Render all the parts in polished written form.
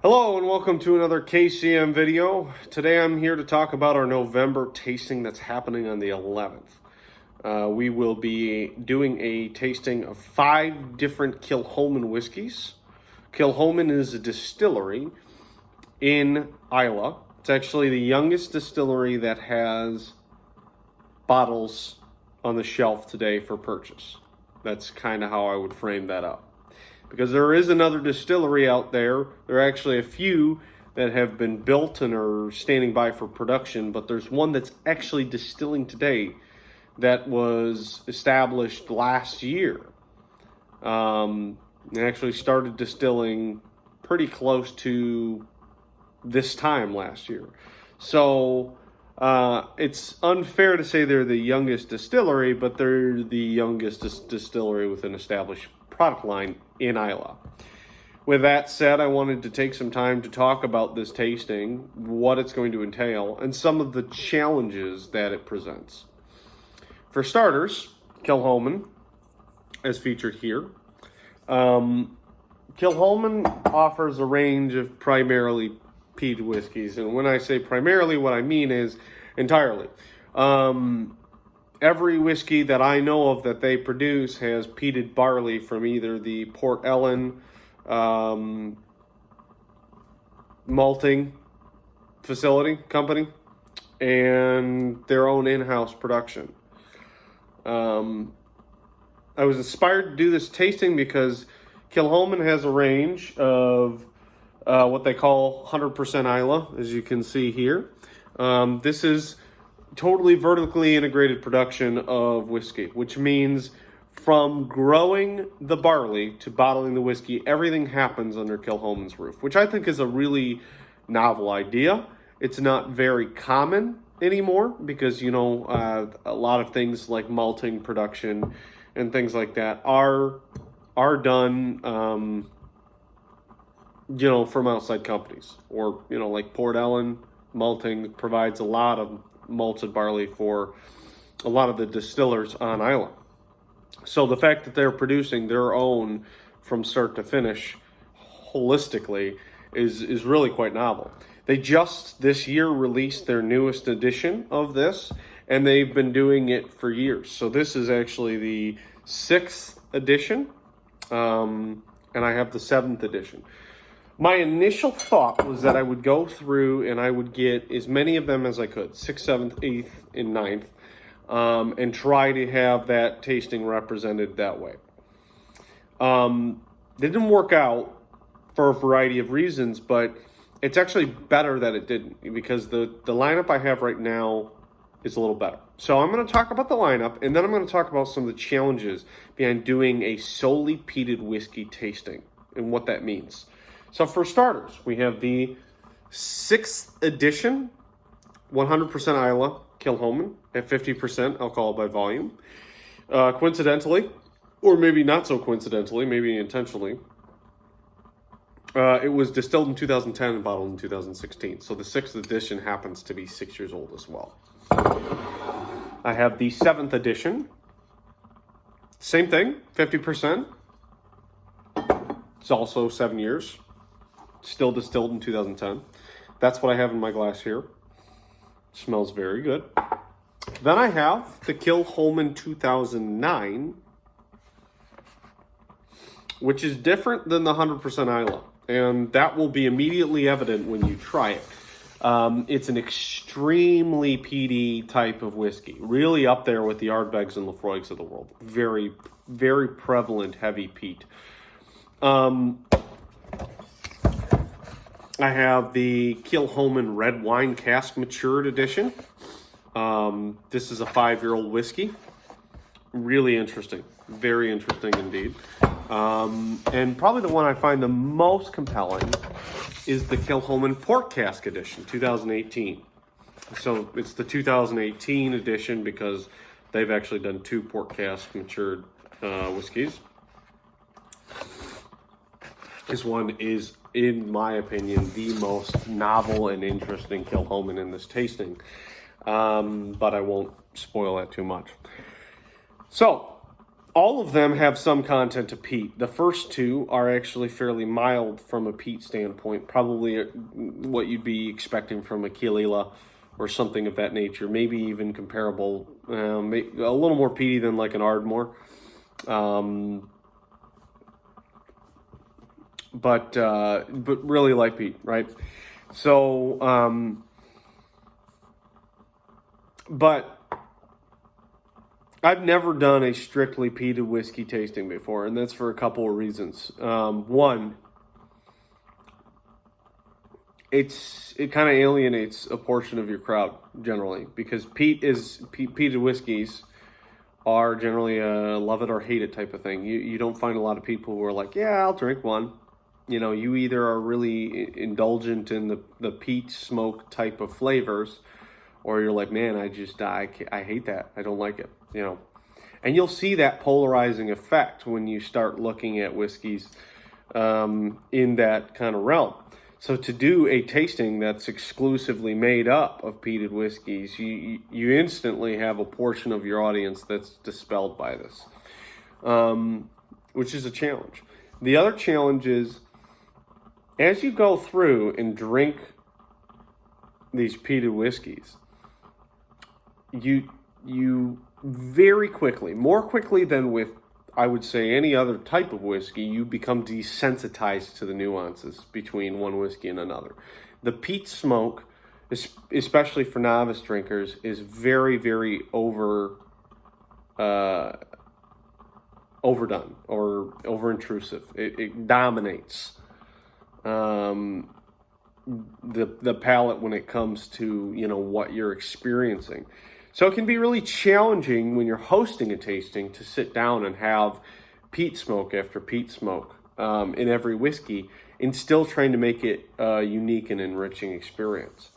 Hello and welcome to another KCM video. Today I'm here to talk about our November tasting that's happening on the 11th. We will be doing a tasting of 5 different Kilchoman whiskeys. Kilchoman is a distillery in Iowa. It's actually the youngest distillery that has bottles on the shelf today for purchase. That's kind of how I would frame that up. Because there is another distillery out there. There are actually a few that have been built and are standing by for production, but there's one that's actually distilling today that was established last year. It actually started distilling pretty close to this time last year. So it's unfair to say they're the youngest distillery, but they're the youngest distillery with an established product line in Iowa. With that said, I wanted to take some time to talk about this tasting, what it's going to entail, and some of the challenges that it presents. For starters, Kilchoman, as featured here. Kilchoman offers a range of primarily peated whiskeys, and when I say primarily, what I mean is entirely. Every whiskey that I know of that they produce has peated barley from either the Port Ellen malting company and their own in-house production. I was inspired to do this tasting because Kilchoman has a range of what they call 100% Islay, as you can see here. This is totally vertically integrated production of whiskey, which means from growing the barley to bottling the whiskey, everything happens under Kilchoman's roof, which I think is a really novel idea. It's not very common anymore because, a lot of things like malting production and things like that are done, from outside companies, or, like Port Ellen malting provides a lot of malted barley for a lot of the distillers on island. So the fact that they're producing their own from start to finish holistically is really quite novel. They just this year released their newest edition of this, and they've been doing it for years. So this is actually the 6th edition, and I have the 7th edition. My initial thought was that I would go through and I would get as many of them as I could, 6th, 7th, 8th, and 9th, and try to have that tasting represented that way. It didn't work out for a variety of reasons, but it's actually better that it didn't, because the lineup I have right now is a little better. So I'm going to talk about the lineup, and then I'm going to talk about some of the challenges behind doing a solely peated whiskey tasting and what that means. So for starters, we have the 6th edition, 100% Islay Kilchoman at 50% alcohol by volume. Coincidentally, or maybe not so coincidentally, maybe intentionally, it was distilled in 2010 and bottled in 2016. So the 6th edition happens to be 6 years old as well. I have the 7th edition. Same thing, 50%. It's also 7 years. Still distilled in 2010. That's what I have in my glass here. Smells very good. Then I have the Kilchoman 2009, which is different than the 100% Islay, and that will be immediately evident when you try it. It's an extremely peaty type of whiskey, really up there with the Ardbegs and Lafroigs of the world. Very, very prevalent heavy peat. I have the Kilchoman Red Wine Cask Matured Edition. This is a 5-year-old whiskey. Really interesting. Very interesting indeed. And probably the one I find the most compelling is the Kilchoman Port Cask Edition, 2018. So it's the 2018 edition because they've actually done 2 Port Cask Matured whiskeys. This one is, in my opinion, the most novel and interesting Kilchoman in this tasting. But I won't spoil that too much. So, all of them have some content of peat. The first two are actually fairly mild from a peat standpoint, probably what you'd be expecting from a Kilchoman or something of that nature, maybe even comparable, a little more peaty than like an Ardmore. But really like peat, right? So, but I've never done a strictly peated whiskey tasting before, and that's for a couple of reasons. One, it kind of alienates a portion of your crowd generally, because peated whiskeys are generally a love it or hate it type of thing. You don't find a lot of people who are like, yeah, I'll drink one. You know, you either are really indulgent in the peat smoke type of flavors, or you're like, man, I hate that. I don't like it, you know. And you'll see that polarizing effect when you start looking at whiskeys in that kind of realm. So to do a tasting that's exclusively made up of peated whiskeys, you instantly have a portion of your audience that's dispelled by this, which is a challenge. The other challenge is, as you go through and drink these peated whiskeys, you very quickly, more quickly than with, I would say, any other type of whiskey, you become desensitized to the nuances between one whiskey and another. The peat smoke, especially for novice drinkers, is very, very overdone or over-intrusive. It dominates the palate when it comes to, you know, what you're experiencing. So it can be really challenging when you're hosting a tasting to sit down and have peat smoke after peat smoke in every whiskey, and still trying to make it a unique and enriching experience.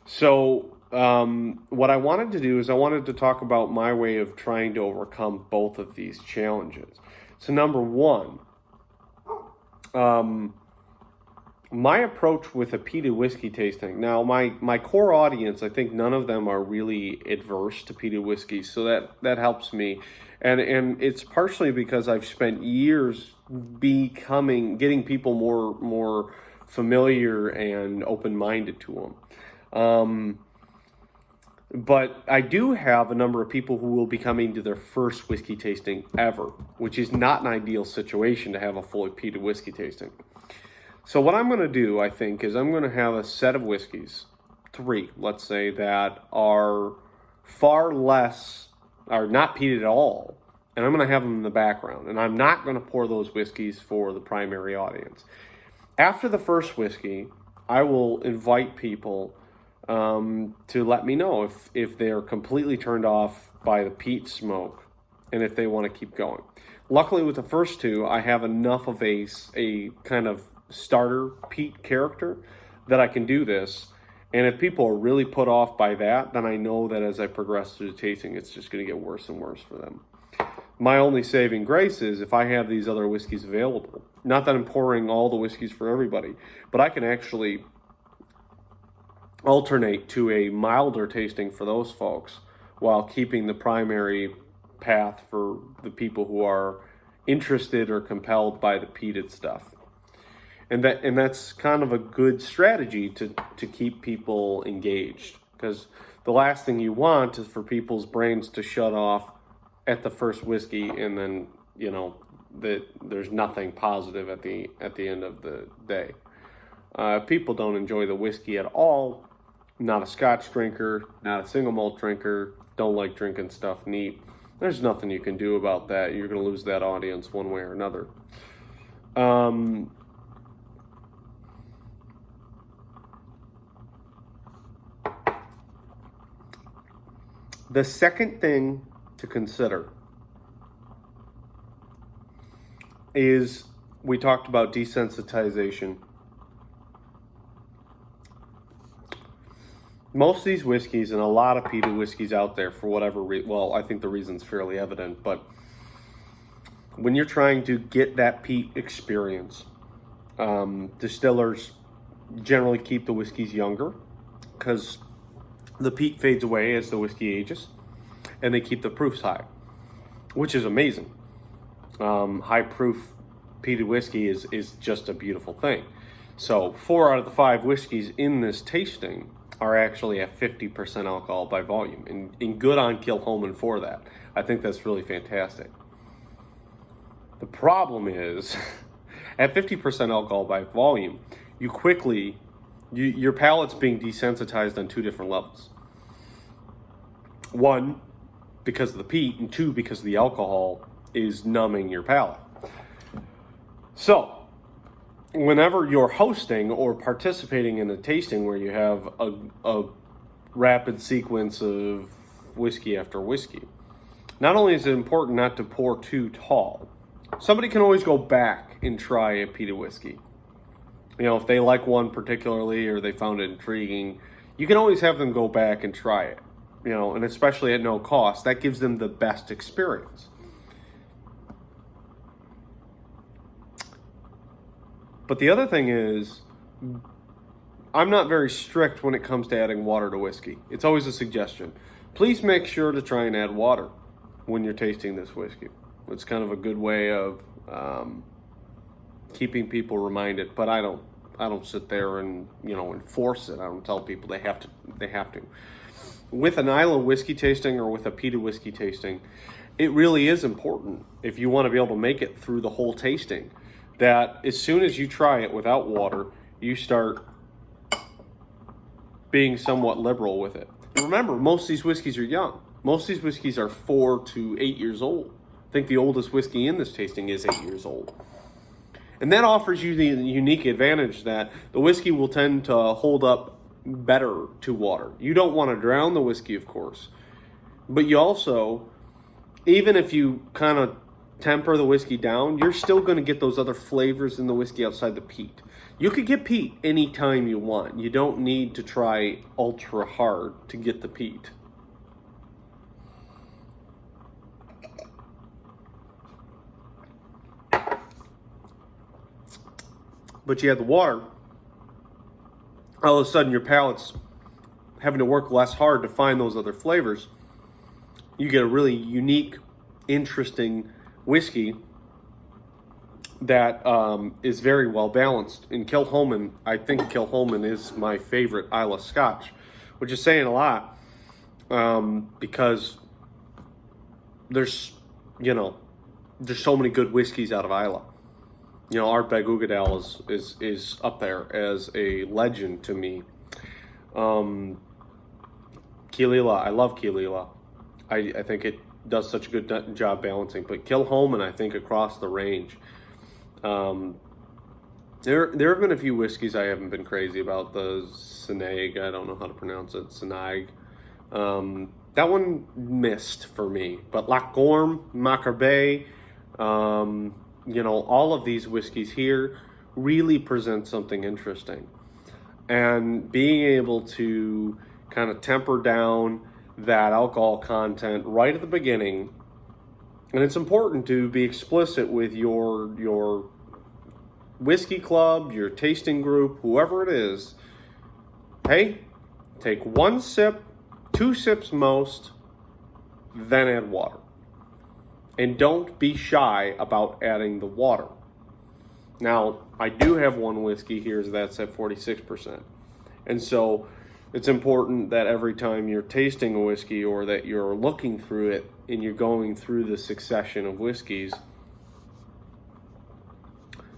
So what I wanted to do is I wanted to talk about my way of trying to overcome both of these challenges. So number one, my approach with a peated whiskey tasting. Now, my core audience, I think none of them are really adverse to peated whiskey, so that helps me. And it's partially because I've spent years getting people more familiar and open-minded to them. But I do have a number of people who will be coming to their first whiskey tasting ever, which is not an ideal situation to have a fully peated whiskey tasting. So what I'm going to do, I think, is I'm going to have a set of whiskeys, 3, let's say, that are far less, are not peated at all, and I'm going to have them in the background, and I'm not going to pour those whiskeys for the primary audience. After the first whiskey, I will invite people to let me know if they're completely turned off by the peat smoke and if they want to keep going. Luckily, with the first two, I have enough of a kind of starter peat character that I can do this, and if people are really put off by that, then I know that as I progress through the tasting, it's just going to get worse and worse for them. My only saving grace is if I have these other whiskeys available. Not that I'm pouring all the whiskeys for everybody, but I can actually alternate to a milder tasting for those folks while keeping the primary path for the people who are interested or compelled by the peated stuff. And that's kind of a good strategy to keep people engaged, because the last thing you want is for people's brains to shut off at the first whiskey, and then, you know, that there's nothing positive at the end of the day. If people don't enjoy the whiskey at all, not a Scotch drinker, not a single malt drinker, don't like drinking stuff neat, there's nothing you can do about that. You're going to lose that audience one way or another. The second thing to consider is, we talked about desensitization. Most of these whiskeys, and a lot of peated whiskeys out there, for whatever well, I think the reason's fairly evident, but when you're trying to get that peat experience, distillers generally keep the whiskeys younger, because the peat fades away as the whiskey ages, and they keep the proofs high, which is amazing. high proof peated whiskey is just a beautiful thing. So 4 out of the 5 whiskeys in this tasting are actually at 50% alcohol by volume, and good on Kilchoman for that. I think that's really fantastic. The problem is, at 50% alcohol by volume, your palate's being desensitized on 2 different levels. 1, because of the peat, and 2, because the alcohol is numbing your palate. So, whenever you're hosting or participating in a tasting where you have a rapid sequence of whiskey after whiskey, not only is it important not to pour too tall, somebody can always go back and try a peated whiskey. You know, if they like one particularly or they found it intriguing, you can always have them go back and try it. You know, and especially at no cost, that gives them the best experience. But the other thing is, I'm not very strict when it comes to adding water to whiskey. It's always a suggestion. Please make sure to try and add water when you're tasting this whiskey. It's kind of a good way of keeping people reminded. But I don't sit there and enforce it. I don't tell people they have to. With an Islay whiskey tasting or with a peated whiskey tasting, it really is important, if you want to be able to make it through the whole tasting, that as soon as you try it without water, you start being somewhat liberal with it. And remember, most of these whiskeys are young. Most of these whiskeys are 4 to 8 years old. I think the oldest whiskey in this tasting is 8 years old. And that offers you the unique advantage that the whiskey will tend to hold up better to water. You don't want to drown the whiskey, of course, but you also, even if you kind of temper the whiskey down, you're still going to get those other flavors in the whiskey outside the peat. You could get peat anytime you want. You don't need to try ultra hard to get the peat. But you add the water, all of a sudden your palate's having to work less hard to find those other flavors. You get a really unique, interesting whiskey that is very well balanced. In Kilchoman, I think Kilchoman is my favorite Islay Scotch, which is saying a lot, because there's so many good whiskeys out of Islay. You know, Art Begugadal is up there as a legend to me. Kealila, I love Kealila. I think it does such a good job balancing. But Kilchoman, I think, across the range. There have been a few whiskeys I haven't been crazy about. The Sinag, I don't know how to pronounce it, Sinag. That one missed for me. But Lac Gorme, Macarbay, all of these whiskeys here really present something interesting. And being able to kind of temper down that alcohol content right at the beginning, and it's important to be explicit with your whiskey club, your tasting group, whoever it is. Hey, take 1 sip, 2 sips most, then add water. And don't be shy about adding the water. Now, I do have one whiskey here that's at 46%. And so it's important that every time you're tasting a whiskey or that you're looking through it and you're going through the succession of whiskeys,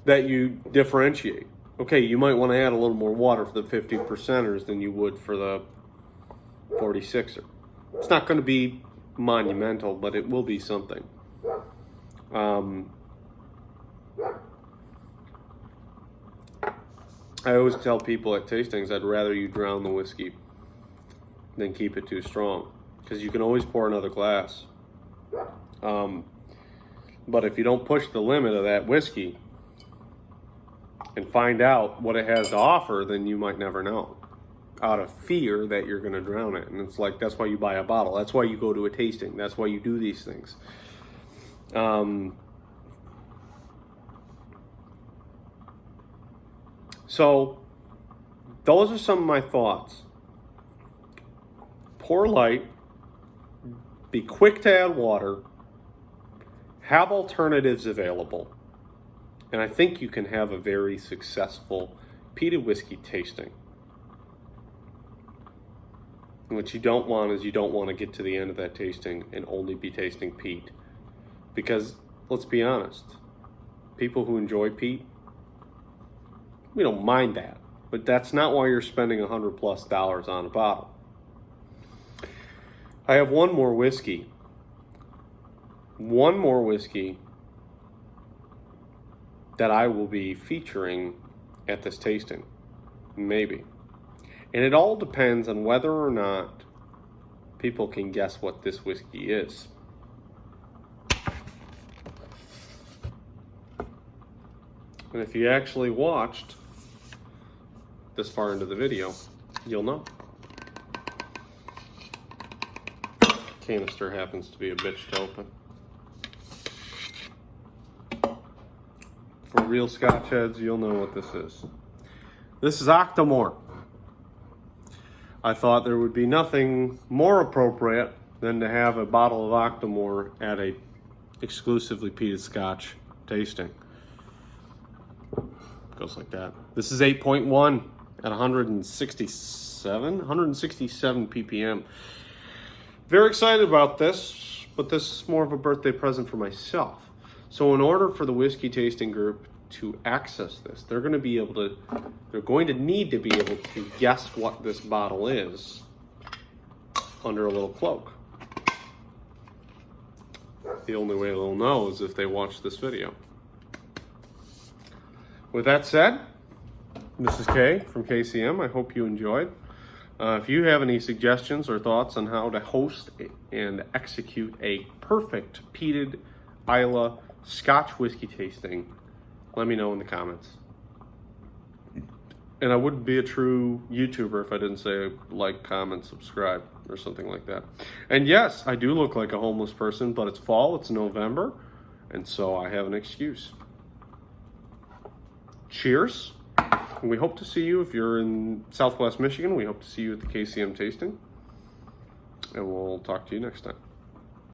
that you differentiate. Okay, you might want to add a little more water for the 50%ers than you would for the 46er. It's not going to be monumental, but it will be something. I always tell people at tastings, I'd rather you drown the whiskey than keep it too strong, because you can always pour another glass. But if you don't push the limit of that whiskey and find out what it has to offer, then you might never know, out of fear that you're going to drown it. And it's like, that's why you buy a bottle. That's why you go to a tasting. That's why you do these things. So those are some of my thoughts. Pour light, be quick to add water, Have alternatives available. And I think you can have a very successful peated whiskey tasting. And what you don't want is you don't want to get to the end of that tasting and only be tasting peat. Because, let's be honest, people who enjoy peat, we don't mind that. But that's not why you're spending $100+ on a bottle. I have one more whiskey. One more whiskey that I will be featuring at this tasting. Maybe. And it all depends on whether or not people can guess what this whiskey is. And if you actually watched this far into the video, you'll know. Canister happens to be a bitch to open. For real Scotch heads, you'll know what this is. This is Octomore. I thought there would be nothing more appropriate than to have a bottle of Octomore at a exclusively peated Scotch tasting. Goes like that. This is 8.1 at 167 ppm. Very excited about this, but this is more of a birthday present for myself. So in order for the whiskey tasting group to access this, they're going to need to be able to guess what this bottle is under a little cloak. The only way they'll know is if they watch this video. With that said, this is Kay from KCM. I hope you enjoyed. If you have any suggestions or thoughts on how to host and execute a perfect peated Islay Scotch whiskey tasting, let me know in the comments. And I wouldn't be a true YouTuber if I didn't say like, comment, subscribe, or something like that. And yes, I do look like a homeless person, but it's fall, it's November, and so I have an excuse. Cheers. And we hope to see you if you're in Southwest Michigan. We hope to see you at the KCM tasting. And we'll talk to you next time.